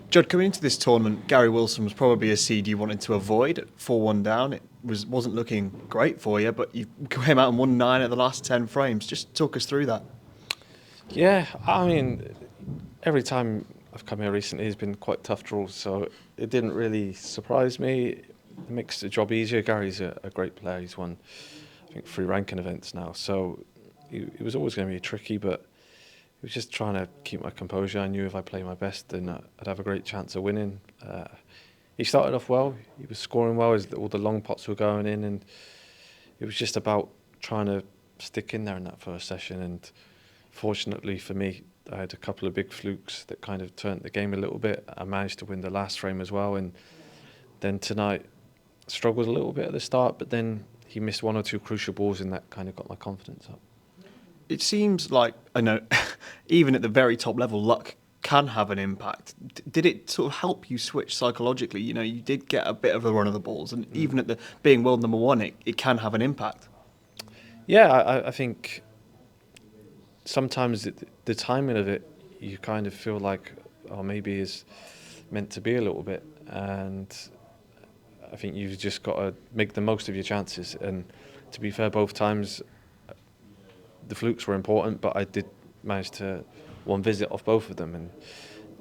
Judd, coming into this tournament, Gary Wilson was probably a seed you wanted to avoid at 4-1 down. It wasn't looking great for you, but you came out and won 9 at the last 10 frames. Just talk us through that. Yeah, I mean, every time I've come here recently has been quite tough draws, so it didn't really surprise me. It makes the job easier. Gary's a great player. He's won, I think, 3 ranking events now, so it was always going to be tricky, but it was just trying to keep my composure. I knew if I played my best, then I'd have a great chance of winning. He started off well. He was scoring well as all the long pots were going in, and it was just about trying to stick in there in that first session. And fortunately for me, I had a couple of big flukes that kind of turned the game a little bit. I managed to win the last frame as well, and then tonight struggled a little bit at the start, but then he missed 1 or 2 crucial balls, and that kind of got my confidence up. It seems like, I know, even at the very top level, luck can have an impact. Did it sort of help you switch psychologically? You know, you did get a bit of a run of the balls, and even at the being world number 1, it can have an impact. Yeah, I think sometimes the timing of it, you kind of feel like, oh, maybe is meant to be a little bit, and I think you've just got to make the most of your chances. And to be fair, both times the flukes were important, but I did manage to one visit off both of them. And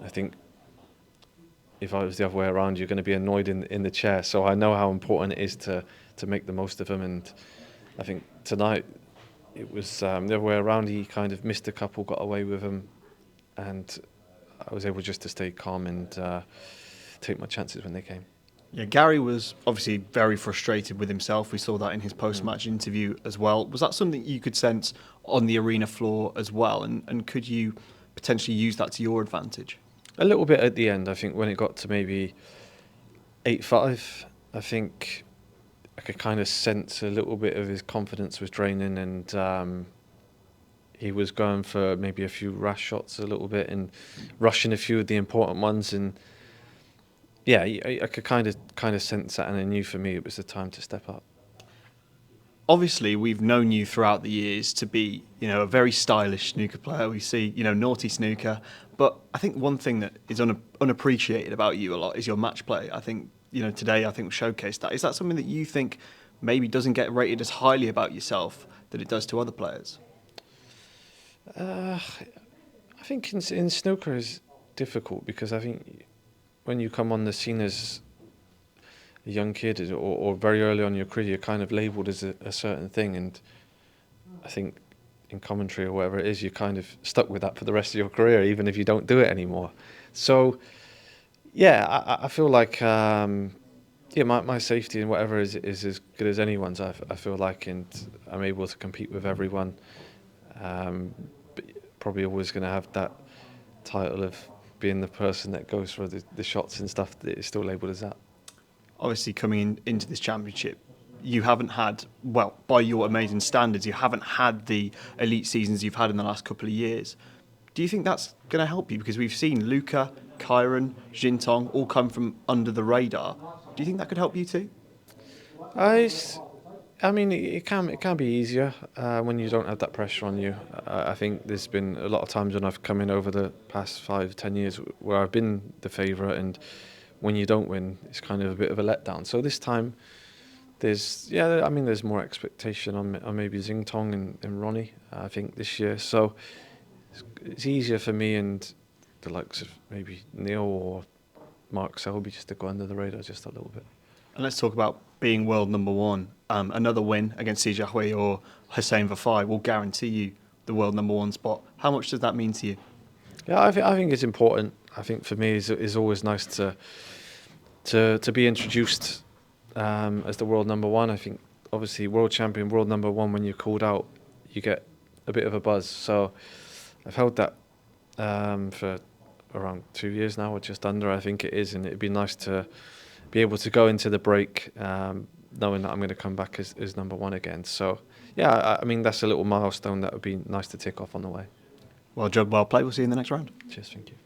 I think if I was the other way around, you're going to be annoyed in the chair. So I know how important it is to make the most of them. And I think tonight it was the other way around. He kind of missed a couple, got away with them, and I was able just to stay calm and take my chances when they came. Yeah, Gary was obviously very frustrated with himself. We saw that in his post-match interview as well. Was that something you could sense on the arena floor as well? And could you potentially use that to your advantage? A little bit at the end. I think when it got to maybe 8-5, I think I could kind of sense a little bit of his confidence was draining, and he was going for maybe a few rash shots a little bit and rushing a few of the important ones. And yeah, I could kind of sense that, and I knew for me it was the time to step up. Obviously, we've known you throughout the years to be, you know, a very stylish snooker player. We see, you know, naughty snooker. But I think one thing that is unappreciated about you a lot is your match play. I think, you know, today I think we showcased that. Is that something that you think maybe doesn't get rated as highly about yourself that it does to other players? I think in snooker is difficult because I think when you come on the scene as a young kid or very early on in your career, you're kind of labelled as a certain thing, and I think in commentary or whatever it is, you're kind of stuck with that for the rest of your career, even if you don't do it anymore. So, yeah, I feel like my safety and whatever is as good as anyone's. I feel like, and I'm able to compete with everyone. But probably always going to have that title of being the person that goes for the shots and stuff that is still labelled as that. Obviously, coming into this championship, you haven't had, well, by your amazing standards, you haven't had the elite seasons you've had in the last couple of years. Do you think that's going to help you? Because we've seen Luca, Kyron, Jintong all come from under the radar. Do you think that could help you too? I mean, it can be easier when you don't have that pressure on you. I think there's been a lot of times when I've come in over the past 5-10 years where I've been the favourite, and when you don't win, it's kind of a bit of a letdown. So this time, there's more expectation on maybe Xingtong and Ronnie, I think, this year. So it's easier for me and the likes of maybe Neil or Mark Selby just to go under the radar just a little bit. And let's talk about being world number 1. Another win against Si Jiahui or Hussein Vafai will guarantee you the world number 1 spot. How much does that mean to you? Yeah, I think it's important. I think for me it's always nice to be introduced as the world number 1. I think obviously world champion, world number 1, when you're called out, you get a bit of a buzz. So I've held that for around 2 years now, or just under, I think it is, and it'd be nice to be able to go into the break knowing that I'm going to come back as number 1 again. So yeah, I mean, that's a little milestone that would be nice to tick off on the way. Well, Judd, well played. We'll see you in the next round. Cheers, thank you.